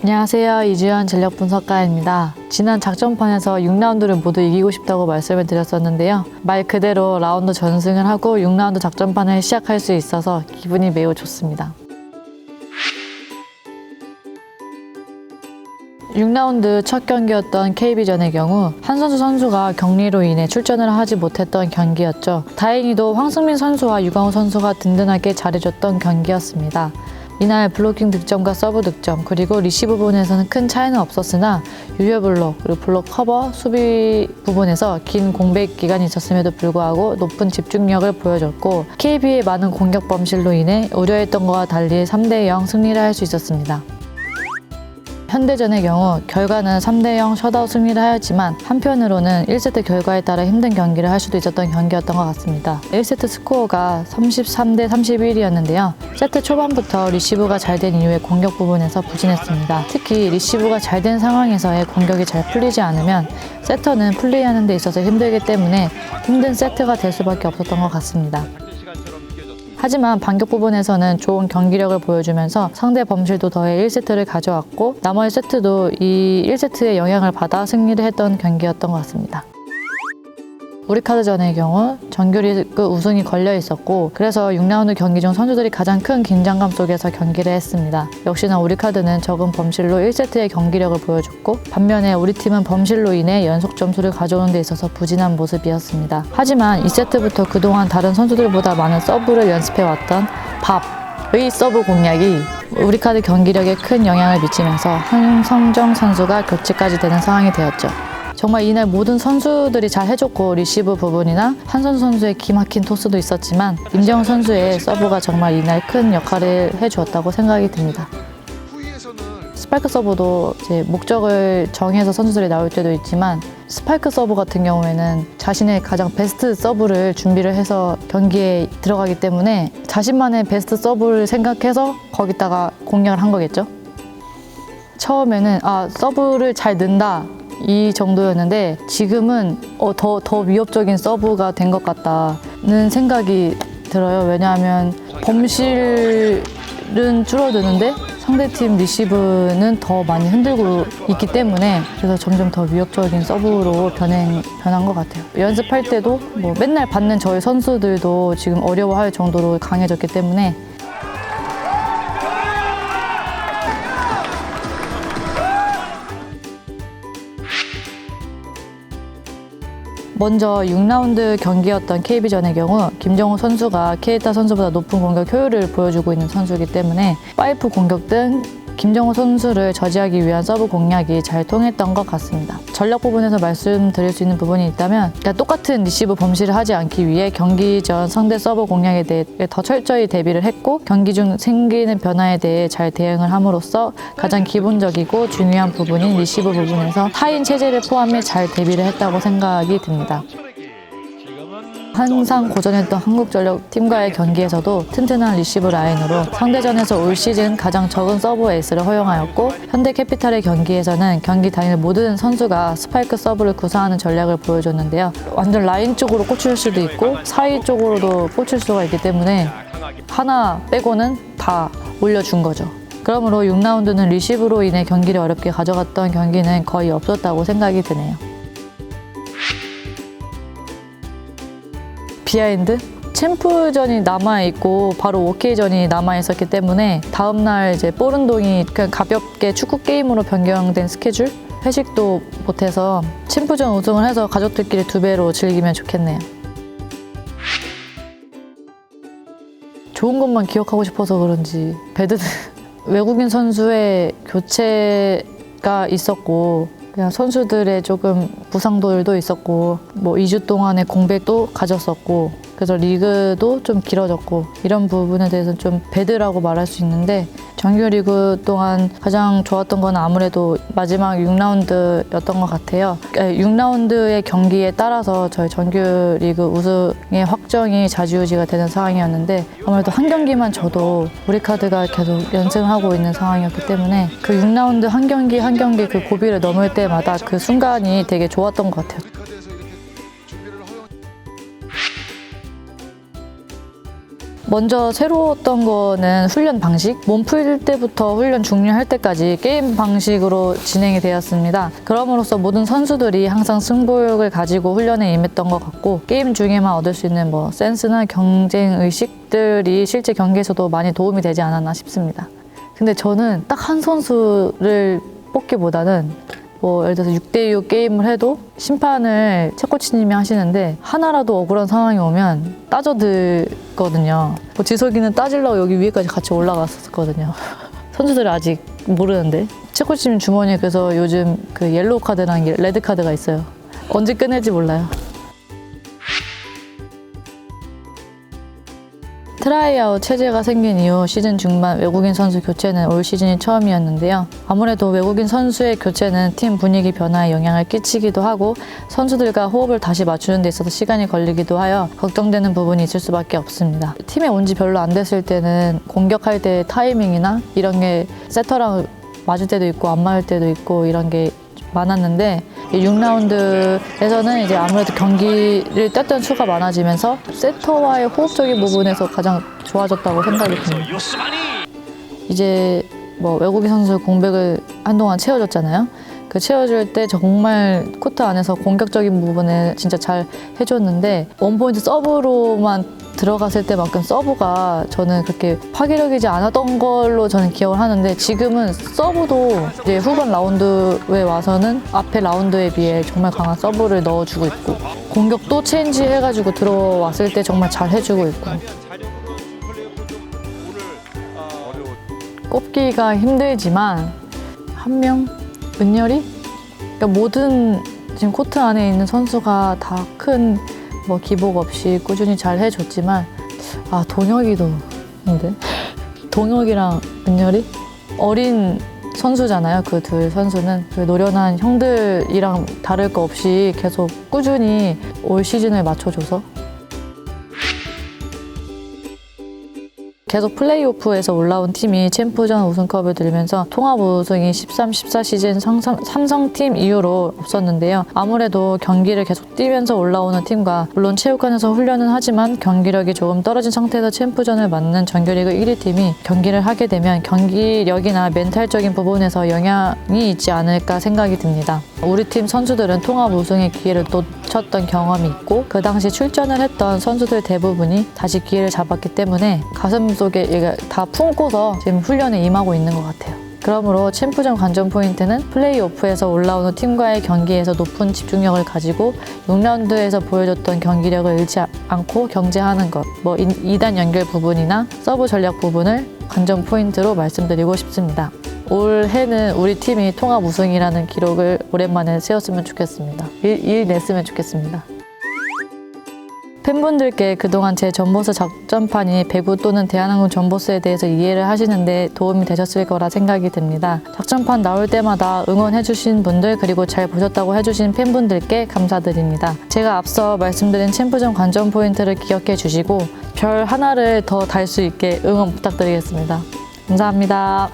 안녕하세요. 이주연 전력 분석가입니다. 지난 작전판에서 6라운드를 모두 이기고 싶다고 말씀을 드렸었는데요. 말 그대로 라운드 전승을 하고 6라운드 작전판을 시작할 수 있어서 기분이 매우 좋습니다. 6라운드 첫 경기였던 KB전의 경우 한선수 선수가 격리로 인해 출전을 하지 못했던 경기였죠. 다행히도 황승민 선수와 유광우 선수가 든든하게 잘해줬던 경기였습니다. 이날 블로킹 득점과 서브 득점, 그리고 리시브 부분에서는 큰 차이는 없었으나 유효 블록, 그리고 블록 커버, 수비 부분에서 긴 공백 기간이 있었음에도 불구하고 높은 집중력을 보여줬고 KB의 많은 공격 범실로 인해 우려했던 것과 달리 3대0 승리를 할 수 있었습니다. 현대전의 경우 결과는 3대0 셧아웃 승리를 하였지만 한편으로는 1세트 결과에 따라 힘든 경기를 할 수도 있었던 경기였던 것 같습니다. 1세트 스코어가 33대 31이었는데요. 세트 초반부터 리시브가 잘 된 이후에 공격 부분에서 부진했습니다. 특히 리시브가 잘 된 상황에서의 공격이 잘 풀리지 않으면 세터는 플레이하는 데 있어서 힘들기 때문에 힘든 세트가 될 수밖에 없었던 것 같습니다. 하지만 반격 부분에서는 좋은 경기력을 보여주면서 상대 범실도 더해 1세트를 가져왔고 나머지 세트도 이 1세트의 영향을 받아 승리를 했던 경기였던 것 같습니다. 우리카드전의 경우 정규리그 우승이 걸려 있었고 그래서 6라운드 경기 중 선수들이 가장 큰 긴장감 속에서 경기를 했습니다. 역시나 우리카드는 적은 범실로 1세트의 경기력을 보여줬고 반면에 우리 팀은 범실로 인해 연속 점수를 가져오는 데 있어서 부진한 모습이었습니다. 하지만 2세트부터 그동안 다른 선수들보다 많은 서브를 연습해왔던 밥의 서브 공략이 우리카드 경기력에 큰 영향을 미치면서 한성정 선수가 교체까지 되는 상황이 되었죠. 정말 이날 모든 선수들이 잘 해줬고 리시브 부분이나 한선수 선수의 기막힌 토스도 있었지만 임정훈 선수의 서브가 정말 이날 큰 역할을 해주었다고 생각이 듭니다. 스파이크 서브도 이제 목적을 정해서 선수들이 나올 때도 있지만 스파이크 서브 같은 경우에는 자신의 가장 베스트 서브를 준비를 해서 경기에 들어가기 때문에 자신만의 베스트 서브를 생각해서 거기다가 공략을 한 거겠죠. 처음에는 서브를 잘 넣는다 이 정도였는데 지금은 더 위협적인 서브가 된 것 같다는 생각이 들어요. 왜냐하면 범실은 줄어드는데 상대팀 리시브는 더 많이 흔들고 있기 때문에 그래서 점점 더 위협적인 서브로 변한 것 같아요. 연습할 때도 맨날 받는 저희 선수들도 지금 어려워할 정도로 강해졌기 때문에 먼저 6라운드 경기였던 KB전의 경우 김정우 선수가 케이타 선수보다 높은 공격 효율을 보여주고 있는 선수이기 때문에 파이프 공격 등 김정우 선수를 저지하기 위한 서브 공략이 잘 통했던 것 같습니다. 전략 부분에서 말씀드릴 수 있는 부분이 있다면 똑같은 리시브 범실을 하지 않기 위해 경기 전 상대 서브 공략에 대해 더 철저히 대비를 했고 경기 중 생기는 변화에 대해 잘 대응을 함으로써 가장 기본적이고 중요한 부분인 리시브 부분에서 4인 체제를 포함해 잘 대비를 했다고 생각이 듭니다. 항상 고전했던 한국전력 팀과의 경기에서도 튼튼한 리시브 라인으로 상대전에서 올 시즌 가장 적은 서브 에이스를 허용하였고 현대캐피탈의 경기에서는 경기 당일 모든 선수가 스파이크 서브를 구사하는 전략을 보여줬는데요. 완전 라인 쪽으로 꽂힐 수도 있고 사이 쪽으로도 꽂힐 수가 있기 때문에 하나 빼고는 다 올려준 거죠. 그러므로 6라운드는 리시브로 인해 경기를 어렵게 가져갔던 경기는 거의 없었다고 생각이 드네요. 비하인드? 챔프전이 남아있고 바로 OK전이 남아있었기 때문에 다음날 이제 볼 운동이 그냥 가볍게 축구 게임으로 변경된 스케줄? 회식도 못해서 챔프전 우승을 해서 가족들끼리 2배로 즐기면 좋겠네요. 좋은 것만 기억하고 싶어서 그런지 외국인 선수의 교체가 있었고 그냥 선수들의 조금 부상들도 있었고 2주 동안의 공백도 가졌었고 그래서 리그도 좀 길어졌고 이런 부분에 대해서는 좀 배드라고 말할 수 있는데 정규리그 동안 가장 좋았던 건 아무래도 마지막 6라운드였던 것 같아요. 6라운드의 경기에 따라서 저희 정규리그 우승의 확정이 좌지우지가 되는 상황이었는데 아무래도 한 경기만 져도 우리카드가 계속 연승하고 있는 상황이었기 때문에 그 6라운드 한 경기 한 경기 그 고비를 넘을 때마다 그 순간이 되게 좋았던 것 같아요. 먼저 새로웠던 거는 훈련 방식. 몸 풀 때부터 훈련 종료할 때까지 게임 방식으로 진행이 되었습니다. 그럼으로써 모든 선수들이 항상 승부욕을 가지고 훈련에 임했던 것 같고, 게임 중에만 얻을 수 있는 센스나 경쟁 의식들이 실제 경기에서도 많이 도움이 되지 않았나 싶습니다. 근데 저는 딱 한 선수를 뽑기보다는 예를 들어서 6대6 게임을 해도 심판을 채 코치님이 하시는데 하나라도 억울한 상황이 오면 따져들거든요. 지석이는 따지려고 여기 위에까지 같이 올라갔었거든요. 선수들이 아직 모르는데. 채 코치님 주머니에 그래서 요즘 그 옐로우 카드랑 레드 카드가 있어요. 언제 끝낼지 몰라요. 트라이아웃 체제가 생긴 이후 시즌 중반 외국인 선수 교체는 올 시즌이 처음이었는데요. 아무래도 외국인 선수의 교체는 팀 분위기 변화에 영향을 끼치기도 하고 선수들과 호흡을 다시 맞추는 데 있어서 시간이 걸리기도 하여 걱정되는 부분이 있을 수밖에 없습니다. 팀에 온 지 별로 안 됐을 때는 공격할 때 타이밍이나 이런 게 세터랑 맞을 때도 있고 안 맞을 때도 있고 이런 게 많았는데 6라운드에서는 이제 아무래도 경기를 뛰었던 수가 많아지면서 세터와의 호흡적인 부분에서 가장 좋아졌다고 생각이 듭니다. 이제 외국인 선수 공백을 한동안 채워줬잖아요. 그 채워줄 때 정말 코트 안에서 공격적인 부분을 진짜 잘 해줬는데 원포인트 서브로만 들어갔을 때만큼 서브가 저는 그렇게 파괴력이지 않았던 걸로 저는 기억을 하는데 지금은 서브도 이제 후반 라운드에 와서는 앞에 라운드에 비해 정말 강한 서브를 넣어주고 있고 공격도 체인지 해가지고 들어왔을 때 정말 잘 해주고 있고 꼽기가 힘들지만 한 명? 은열이? 그러니까 모든 지금 코트 안에 있는 선수가 다 큰 기복 없이 꾸준히 잘 해줬지만 동혁이도 근데 동혁이랑 은열이 어린 선수잖아요. 그 둘 선수는 그 노련한 형들이랑 다를 거 없이 계속 꾸준히 올 시즌을 맞춰줘서 계속 플레이오프에서 올라온 팀이 챔프전 우승컵을 들면서 통합 우승이 13, 14 시즌 삼성팀 이후로 없었는데요. 아무래도 경기를 계속 뛰면서 올라오는 팀과 물론 체육관에서 훈련은 하지만 경기력이 조금 떨어진 상태에서 챔프전을 맞는 정규리그 1위 팀이 경기를 하게 되면 경기력이나 멘탈적인 부분에서 영향이 있지 않을까 생각이 듭니다. 우리 팀 선수들은 통합 우승의 기회를 놓쳤던 경험이 있고 그 당시 출전을 했던 선수들 대부분이 다시 기회를 잡았기 때문에 가슴속에 이게 다 품고서 지금 훈련에 임하고 있는 것 같아요. 그러므로 챔프전 관전 포인트는 플레이오프에서 올라오는 팀과의 경기에서 높은 집중력을 가지고 6라운드에서 보여줬던 경기력을 잃지 않고 경쟁하는 것, 2단 연결 부분이나 서브 전략 부분을 관전 포인트로 말씀드리고 싶습니다. 올해는 우리 팀이 통합 우승이라는 기록을 오랜만에 세웠으면 좋겠습니다. 일 냈으면 좋겠습니다. 팬분들께 그동안 제 전보스 작전판이 배구 또는 대한항공 전보스에 대해서 이해를 하시는데 도움이 되셨을 거라 생각이 듭니다. 작전판 나올 때마다 응원해주신 분들 그리고 잘 보셨다고 해주신 팬분들께 감사드립니다. 제가 앞서 말씀드린 챔프전 관전 포인트를 기억해 주시고 별 하나를 더 달 수 있게 응원 부탁드리겠습니다. 감사합니다.